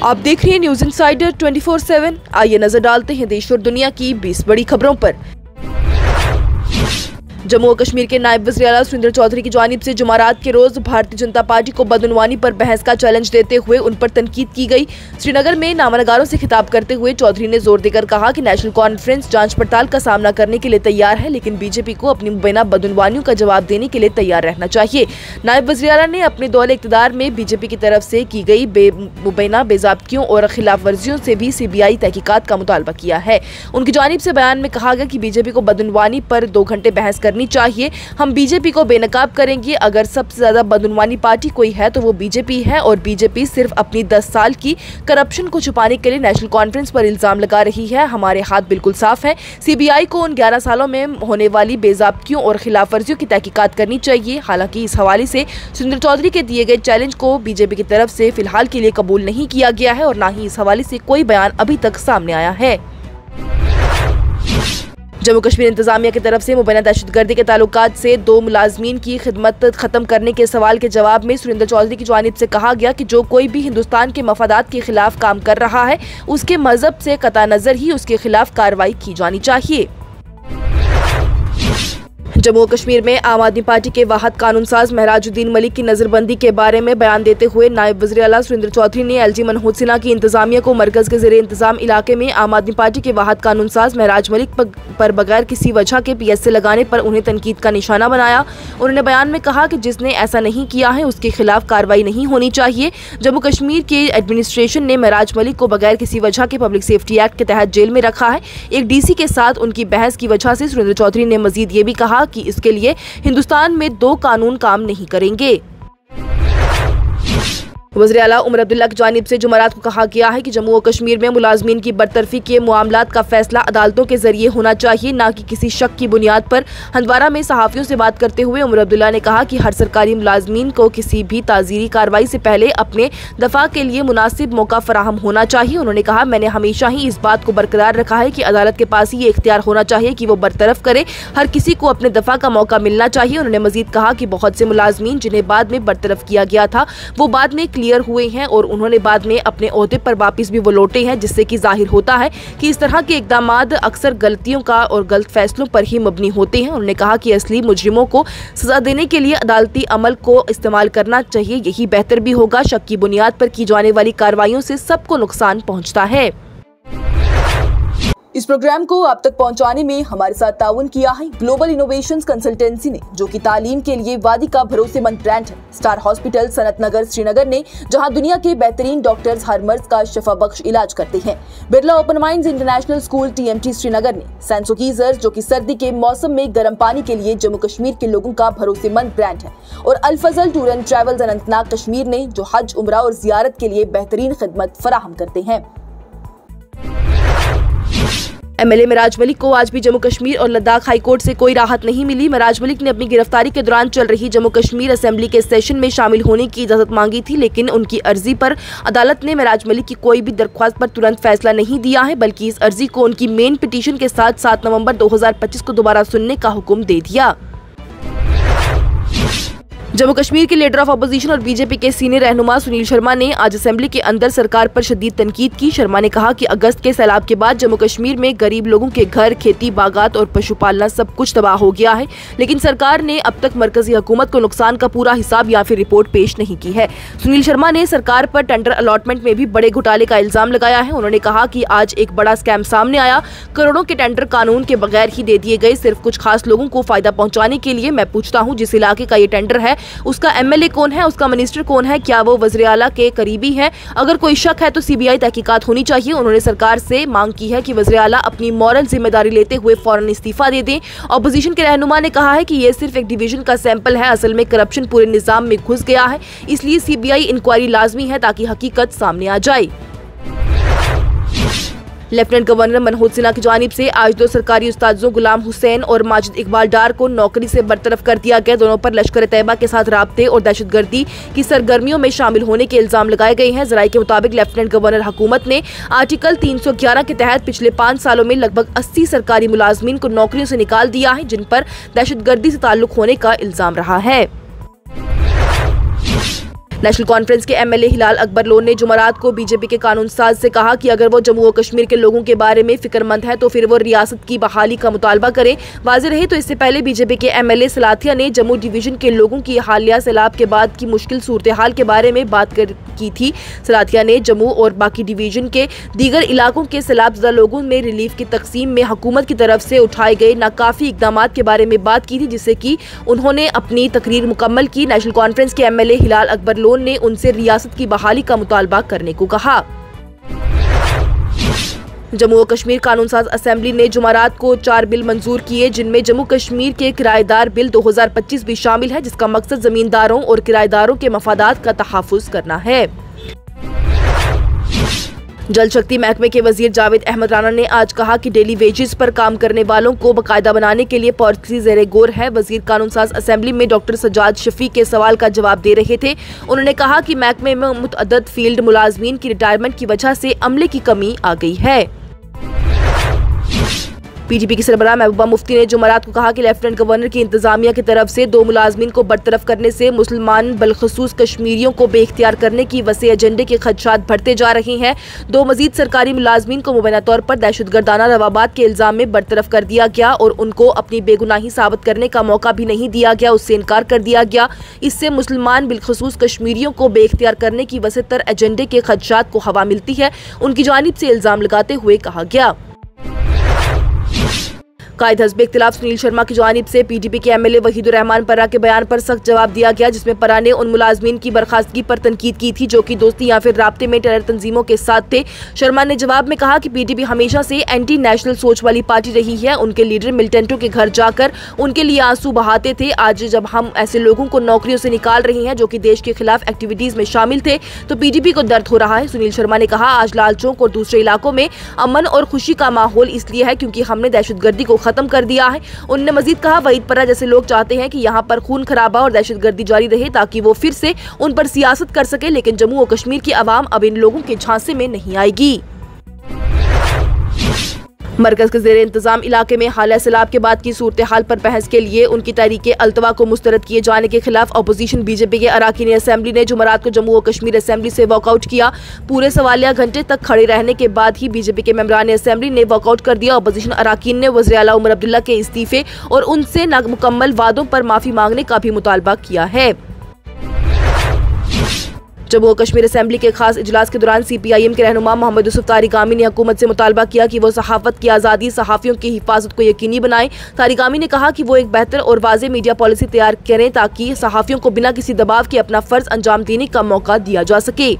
आप देख रहे हैं न्यूज इनसाइडर 24/7। आइए नजर डालते हैं देश और दुनिया की 20 बड़ी खबरों पर। जम्मू और कश्मीर के नायब वज़ीर आला सुरेंद्र चौधरी की जानिब से जुमारात के रोज भारतीय जनता पार्टी को बदउनवानी पर बहस का चैलेंज देते हुए उन पर तनकीद की गई। श्रीनगर में नामनगारों से खिताब करते हुए चौधरी ने जोर देकर कहा कि नेशनल कॉन्फ्रेंस जांच पड़ताल का सामना करने के लिए तैयार है, लेकिन बीजेपी को अपनी मुबैना बदउनवानियों का जवाब देने के लिए तैयार रहना चाहिए। नायब वज़ीर आला ने अपने दौरे इक़्तिदार में बीजेपी की तरफ से की गई मुबैना बेज़ाब्तियों और खिलाफ वर्जियों से भी CBI तहकीकात का मुतालबा किया है। उनकी जानिब से बयान में कहा गया कि बीजेपी को बदउनवानी पर 2 घंटे बहस करनी चाहिए। हम बीजेपी को बेनकाब करेंगे। अगर सबसे ज्यादा बदउनवानी पार्टी कोई है तो वो बीजेपी है, और बीजेपी सिर्फ अपनी 10 साल की करप्शन को छुपाने के लिए नेशनल कॉन्फ्रेंस पर इल्जाम लगा रही है। हमारे हाथ बिल्कुल साफ है। CBI को उन 11 सालों में होने वाली बेज़ाब्तियों और खिलाफ वर्जियों की तहकीकात करनी चाहिए। हालांकि इस हवाले से सुरेंद्र चौधरी के दिए गए चैलेंज को बीजेपी की तरफ से फिलहाल के लिए कबूल नहीं किया गया है, और न ही इस हवाले से कोई बयान अभी तक सामने आया है। जम्मू कश्मीर इंतजामिया की तरफ से मुबैना दहशतगर्दी के ताल्लुकात से 2 मुलाजमीन की खिदमत खत्म करने के सवाल के जवाब में सुरेंद्र चौधरी की जानिब से कहा गया कि जो कोई भी हिंदुस्तान के मफादात के खिलाफ काम कर रहा है, उसके मजहब से कता नजर ही उसके खिलाफ कार्रवाई की जानी चाहिए। जम्मू कश्मीर में आम आदमी पार्टी के वाहद कानूनसाज महराजुद्दीन मलिक की नजरबंदी के बारे में बयान देते हुए नायब वज़ीर आला सुरेंद्र चौधरी ने LG मनोज सिन्हा की इंतजामिया को मरकज के ज़ेरे इंतजाम इलाके में आम आदमी पार्टी के वाहद कानूनसाज महराज मलिक पर बगैर किसी वजह के PSA लगाने पर उन्हें तनकीद का निशाना बनाया। उन्होंने बयान में कहा कि जिसने ऐसा नहीं किया है उसके खिलाफ कार्रवाई नहीं होनी चाहिए। जम्मू कश्मीर के एडमिनिस्ट्रेशन ने महराज मलिक को बगैर किसी वजह के पब्लिक सेफ्टी एक्ट के तहत जेल में रखा है। एक DC के साथ उनकी बहस की वजह से सुरेंद्र चौधरी ने मजीद ये भी कहा कि इसके लिए हिंदुस्तान में 2 कानून काम नहीं करेंगे। वज़ीर आला उमर अब्दुल्ला की जानिब से जुमेरात को कहा गया है कि जम्मू और कश्मीर में मुलाजमीन की बरतरफी के मामलात का फैसला अदालतों के जरिए होना चाहिए, न कि किसी शक की बुनियाद पर। हंदवारा में सहाफ़ियों से बात करते हुए उमर अब्दुल्ला ने कहा कि हर सरकारी मुलाजमीन को किसी भी ताज़ीरी कार्रवाई से पहले अपने दफा के लिए मुनासिब मौका फराहम होना चाहिए। उन्होंने कहा, मैंने हमेशा ही इस बात को बरकरार रखा है कि अदालत के पास ये इख्तियार होना चाहिए कि वो बरतरफ करे। हर किसी को अपने दफा का मौका मिलना चाहिए। उन्होंने मजीद कहा कि बहुत से मुलाजमीन जिन्हें बाद में बरतरफ किया गया था वो बाद में क्लियर हुए हैं, और उन्होंने बाद में अपने ओहदे पर वापस भी वो लौटे हैं, जिससे कि जाहिर होता है कि इस तरह के इक़दामात अक्सर गलतियों का और गलत फैसलों पर ही मबनी होते हैं। उन्होंने कहा कि असली मुजरिमों को सजा देने के लिए अदालती अमल को इस्तेमाल करना चाहिए, यही बेहतर भी होगा। शक की बुनियाद पर की जाने वाली कार्रवाइयों से सबको नुकसान पहुंचता है। इस प्रोग्राम को आप तक पहुंचाने में हमारे साथ ताउन किया है ग्लोबल इनोवेशंस कंसल्टेंसी ने, जो कि तालीम के लिए वादी का भरोसेमंद ब्रांड है। स्टार हॉस्पिटल सनत नगर श्रीनगर ने, जहां दुनिया के बेहतरीन डॉक्टर्स हर मर्ज का शफा बख्श इलाज करते हैं। Birla open minds international school TMT Srinagar ने सैंसो गीजर, जो कि सर्दी के मौसम में गर्म पानी के लिए जम्मू कश्मीर के लोगों का भरोसेमंद ब्रांड है। और Al Fazal tour and travels Anantnag Kashmir ने, जो हज, उम्रा और जियारत के लिए बेहतरीन खिदमत फराहम करते हैं। MLA महराज मलिक को आज भी जम्मू कश्मीर और लद्दाख हाईकोर्ट से कोई राहत नहीं मिली। महराज मलिक ने अपनी गिरफ्तारी के दौरान चल रही जम्मू कश्मीर असेंबली के सेशन में शामिल होने की इजाजत मांगी थी, लेकिन उनकी अर्जी पर अदालत ने महराज मलिक की कोई भी दरख्वास्त पर तुरंत फैसला नहीं दिया है, बल्कि इस अर्जी को उनकी मेन पिटीशन के साथ 7 नवंबर 2025 को दोबारा सुनने का हुक्म दे दिया। जम्मू कश्मीर के लीडर ऑफ अपोजिशन और बीजेपी के सीनियर रहनुमा सुनील शर्मा ने आज असेंबली के अंदर सरकार पर शदीद तनकीद की। शर्मा ने कहा कि अगस्त के सैलाब के बाद जम्मू कश्मीर में गरीब लोगों के घर, खेती, बागात और पशुपालना सब कुछ तबाह हो गया है, लेकिन सरकार ने अब तक मरकजी हुकूमत को नुकसान का पूरा हिसाब या फिर रिपोर्ट पेश नहीं की है। सुनील शर्मा ने सरकार पर टेंडर अलॉटमेंट में भी बड़े घोटाले का इल्जाम लगाया है। उन्होंने कहा कि आज एक बड़ा स्कैम सामने आया। करोड़ों के टेंडर कानून के बगैर ही दे दिए गए, सिर्फ कुछ खास लोगों को फायदा पहुंचाने के लिए। मैं पूछता हूँ, जिस इलाके का ये टेंडर है उसका MLA कौन है, उसका मिनिस्टर कौन है, क्या वो वज़ीर आला के करीबी है? अगर कोई शक है तो CBI तहकीकात होनी चाहिए। उन्होंने सरकार से मांग की है कि वज़ीर आला अपनी मॉरल जिम्मेदारी लेते हुए फौरन इस्तीफा दे दें। अपोजिशन के रहनुमा ने कहा है कि ये सिर्फ एक डिवीजन का सैंपल है, असल में करप्शन पूरे निजाम में घुस गया है, इसलिए CBI इंक्वायरी लाजमी है ताकि हकीकत सामने आ जाए। लेफ्टिनेंट गवर्नर मनोज सिन्हा की जानिब से आज 2 सरकारी उस्तादों गुलाम हुसैन और माजिद इकबाल डार को नौकरी से बरतरफ कर दिया गया। दोनों पर लश्कर तैयबा के साथ राब्ते और दहशतगर्दी की सरगर्मियों में शामिल होने के इल्जाम लगाए गए हैं। जराये के मुताबिक लेफ्टिनेंट गवर्नर हुकूमत ने आर्टिकल 311 के तहत पिछले 5 सालों में लगभग 80 सरकारी मुलाजमीन को नौकरियों से निकाल दिया है, जिन पर दहशतगर्दी से ताल्लुक होने का इल्जाम रहा है। नेशनल कॉन्फ्रेंस के एमएलए हिलाल अकबर लोन ने जुमेरात को बीजेपी के कानून साज से कहा कि अगर वो जम्मू और कश्मीर के लोगों के बारे में फिक्रमंद है तो फिर वो रियासत की बहाली का मुतालबा करें। वाज़ेह रहे तो इससे पहले बीजेपी के एमएलए सलाथिया ने जम्मू डिवीजन के लोगों की हालिया सैलाब के बाद की मुश्किल सूरत हाल के बारे में बात की थी। सलाथिया ने जम्मू और बाकी डिवीजन के दीगर इलाकों के सैलाबज़दा लोगों में रिलीफ की तकसीम में हुकूमत की तरफ से उठाए गए नाकाफी इकदाम के बारे में बात की थी, जिससे कि उन्होंने अपनी तकरीर मुकम्मल की। नेशनल कॉन्फ्रेंस के एमएलए हिलाल अकबर लोन ने उनसे रियासत की बहाली का मुतालबा करने को कहा। जम्मू और कश्मीर कानून साज असेंबली ने जुमेरात को 4 बिल मंजूर किए, जिनमें जम्मू कश्मीर के किराएदार बिल 2025 भी शामिल है, जिसका मकसद जमींदारों और किराएदारों के मफादात का तहफ़्फ़ुज़ करना है। जल शक्ति महकमे के वजीर जावेद अहमद राना ने आज कहा कि डेली वेजेस पर काम करने वालों को बाकायदा बनाने के लिए पॉलिसी ज़ेरे गौर है। वजीर कानून साज असेंबली में डॉक्टर सज्जाद शफी के सवाल का जवाब दे रहे थे। उन्होंने कहा कि महकमे में मुतअद्दिद फील्ड मुलाजमीन की रिटायरमेंट की वजह से अमले की कमी आ गई है। पीडीपी की सरबराह महबूबा मुफ्ती ने जुमेरात को कहा कि लेफ्टिनेंट गवर्नर की इंतजामिया की तरफ से 2 मुलाजमीन को बरतरफ करने से मुसलमान बलखसूस कश्मीरियों को बेख्तियार करने की वसी एजेंडे के खदशात बढ़ते जा रहे हैं। 2 मजीद सरकारी मुलाजमीन को मुबैना तौर पर दहशतगर्दाना रवाबात के इल्जाम में बरतरफ कर दिया गया और उनको अपनी बेगुनाही साबित करने का मौका भी नहीं दिया गया, उससे इनकार कर दिया गया। इससे मुसलमान बिलखसूस कश्मीरियों को बेख्तियार करने की वसीतर एजेंडे के खदशात को हवा मिलती है, उनकी जानिब से इल्जाम लगाते हुए कहा गया। कायद हज़्ब इख्तिलाफ सुनील शर्मा की जानिब से पीडीपी के एमएलए वहीदुर रहमान परा के बयान पर सख्त जवाब दिया गया, जिसमें परा ने उन मुलाजमीन की बर्खास्तगी पर तनकीद की थी जो कि दोस्ती या फिर राब्ते में टेरर तंजीमों के साथ थे। शर्मा ने जवाब में कहा कि पीडीपी हमेशा से एंटी नेशनल सोच वाली पार्टी रही है। उनके लीडर मिलिटेंटों के घर जाकर उनके लिए आंसू बहाते थे। आज जब हम ऐसे लोगों को नौकरियों से निकाल रहे हैं जो कि देश के खिलाफ एक्टिविटीज में शामिल थे तो पीडीपी को दर्द हो रहा है। सुनील शर्मा ने कहा, आज लाल चौक और दूसरे इलाकों में अमन और खुशी का माहौल इसलिए है क्योंकि हमने दहशतगर्दी को खत्म कर दिया है। उन्होंने मजीद कहा, वहीद परा जैसे लोग चाहते हैं कि यहाँ पर खून खराबा और दहशतगर्दी जारी रहे ताकि वो फिर से उन पर सियासत कर सके, लेकिन जम्मू और कश्मीर की आवाम अब इन लोगों के झांसे में नहीं आएगी। मरकज के ज़ेरे इंतजाम इलाके में हालिया सैलाब के बाद की सूरत हाल पर बहस के लिए उनकी तहरीके अल्तवा को मुस्तरद किए जाने के खिलाफ अपोजिशन बीजेपी के अराकीन असेंबली ने जुमेरात को जम्मू और कश्मीर असेंबली से वॉकआउट किया। पूरे सवालिया घंटे तक खड़े रहने के बाद ही बीजेपी के मेंबरान असेंबली ने वॉकआउट कर दिया। अपोजिशन अराकीन ने वज़ीर आला उमर अब्दुल्ला के इस्तीफे और उनसे नामुकम्मल वादों पर माफी मांगने का भी मुतालबा किया है। जम्मू और कश्मीर असेंबली के खास इजलास के दौरान सीपीआईएम के रहनुमा मोहम्मद यूसुफ तारिगामी ने हुकूमत से मुतालबा किया कि वो सहाफत की आज़ादी, सहाफ़ियों की हिफाजत को यकीनी बनाएं। तारिगामी ने कहा कि वो एक बेहतर और वाज़ेह मीडिया पॉलिसी तैयार करें ताकि सहाफ़ियों को बिना किसी दबाव के अपना फ़र्ज अंजाम देने का मौका दिया जा सके।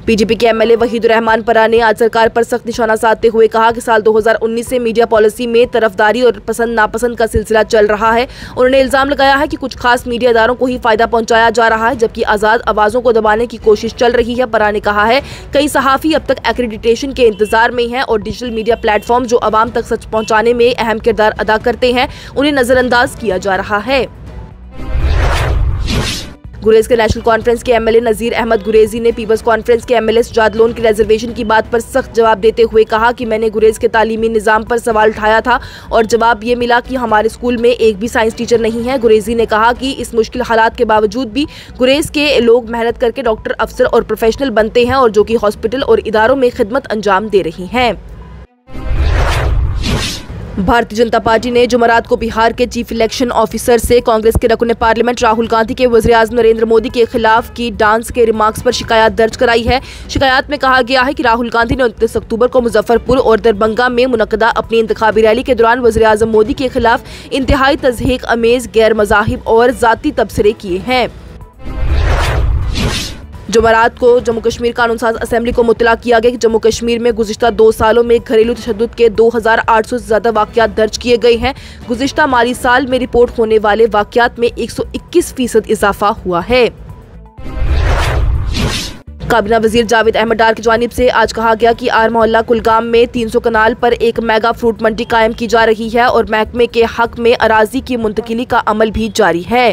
बीजेपी के एमएलए वहीदुर रहमान परा ने आज सरकार पर सख्त निशाना साधते हुए कहा कि साल 2019 से मीडिया पॉलिसी में तरफदारी और पसंद नापसंद का सिलसिला चल रहा है। उन्होंने इल्जाम लगाया है कि कुछ खास मीडिया इदारों को ही फायदा पहुंचाया जा रहा है जबकि आज़ाद आवाज़ों को दबाने की कोशिश चल रही है। परा ने कहा है, कई सहाफ़ी अब तक एक्रेडिटेशन के इंतजार में हैं और डिजिटल मीडिया प्लेटफॉर्म जो आवाम तक सच पहुँचाने में अहम किरदार अदा करते हैं उन्हें नज़रअंदाज किया जा रहा है। गुरेज के नेशनल कॉन्फ्रेंस के एमएलए नजीर अहमद गुरेजी ने पीपल्स कॉन्फ्रेंस के एमएलए सज्जाद लोन की रिजर्वेशन की बात पर सख्त जवाब देते हुए कहा कि मैंने गुरेज के तालीमी निज़ाम पर सवाल उठाया था और जवाब ये मिला कि हमारे स्कूल में एक भी साइंस टीचर नहीं है। गुरेजी ने कहा कि इस मुश्किल हालात के बावजूद भी गुरेज के लोग मेहनत करके डॉक्टर, अफसर और प्रोफेशनल बनते हैं और जो कि हॉस्पिटल और इदारों में खिदमत अंजाम दे रही हैं। भारतीय जनता पार्टी ने जुमेरात को बिहार के चीफ इलेक्शन ऑफिसर से कांग्रेस के रकुन पार्लियामेंट राहुल गांधी के वज़ीर-ए-आज़म नरेंद्र मोदी के खिलाफ की डांस के रिमार्क्स पर शिकायत दर्ज कराई है। शिकायत में कहा गया है कि राहुल गांधी ने 29 अक्टूबर को मुजफ्फरपुर और दरभंगा में मुनक्कदा अपनी इंतखाबी रैली के दौरान वज़ीर-ए-आज़म मोदी के खिलाफ इंतहाई तज़हीक अमेज गैर मज़ाहिब और ज़ाती तबसरे किए हैं। जुमेरात को जम्मू कश्मीर कानून साज असेंबली को मुतला किया गया कि जम्मू कश्मीर में गुज़िश्ता 2 सालों में घरेलू तशद्दुद के 2800 से ज़्यादा वाक़यात दर्ज किए गए हैं। गुज़िश्ता माली साल में रिपोर्ट होने वाले वाक़यात में 121% इजाफा हुआ है। काबीना वजीर जावेद अहमद डार की जानिब से आज कहा गया कि आर मोहल्ला कुलगाम में 300 कनाल पर एक मेगा फ्रूट मंडी कायम की जा रही है और महकमे के हक में अराजी की मुंतकिली का अमल भी जारी है।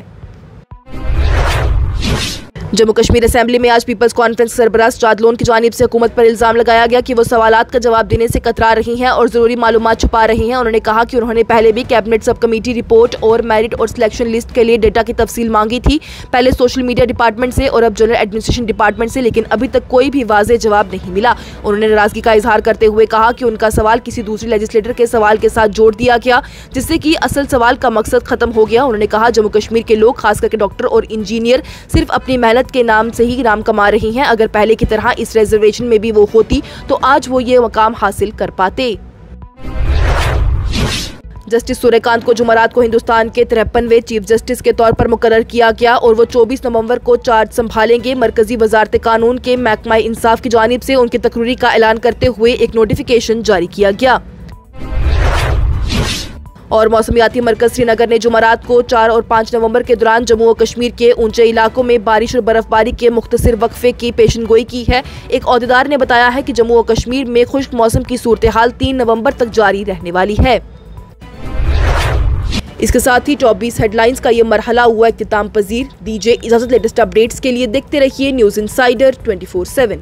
जम्मू कश्मीर असेंबली में आज पीपल्स कॉन्फ्रेंस सरबराह सजाद लोन की जानिब से हुकूमत पर इल्जाम लगाया गया कि वो सवालात का जवाब देने से कतरा रही हैं और जरूरी मालूमात छुपा रही हैं। उन्होंने कहा कि उन्होंने पहले भी कैबिनेट सब कमेटी रिपोर्ट और मेरिट और सिलेक्शन लिस्ट के लिए डेटा की तफसील मांगी थी, पहले सोशल मीडिया डिपार्टमेंट से और अब जनरल एडमिनिस्ट्रेशन डिपार्टमेंट से, लेकिन अभी तक कोई भी वाज़ेह जवाब नहीं मिला। उन्होंने नाराजगी का इजहार करते हुए कहा कि उनका सवाल किसी दूसरे लेजिस्लेटर के सवाल के साथ जोड़ दिया गया, जिससे कि असल सवाल का मकसद खत्म हो गया। उन्होंने कहा जम्मू कश्मीर के लोग, खास करके डॉक्टर और इंजीनियर, सिर्फ अपनी मेहनत के नाम से ही नाम कमा रही हैं। अगर पहले की तरह इस रिजर्वेशन में भी वो होती तो आज वो ये मकाम हासिल कर पाते। जस्टिस सूर्यकांत को जुमेरात को हिंदुस्तान के 53वें चीफ जस्टिस के तौर पर मुकर्रर किया गया और वो 24 नवंबर को चार्ज संभालेंगे। मरकजी वजारत कानून के महकमा इंसाफ की जानिब से उनकी तकरीरी का ऐलान करते हुए एक नोटिफिकेशन जारी किया गया। और मौसमियाती मरकज श्रीनगर ने जुमेरात को 4 और 5 नवंबर के दौरान जम्मू और कश्मीर के ऊंचे इलाकों में बारिश और बर्फबारी के मुख्तसर वक्फे की पेशनगोई की है। एक ओहदेदार ने बताया है कि जम्मू और कश्मीर में खुश्क मौसम की सूरत हाल 3 नवंबर तक जारी रहने वाली है। इसके साथ ही टॉप 20 हेडलाइंस का ये मरहला हुआ इख्तिताम पजीर। दीजिए इजाजत, लेटेस्ट अपडेट्स के लिए देखते रहिए न्यूज़ इंसाइडर 24/7।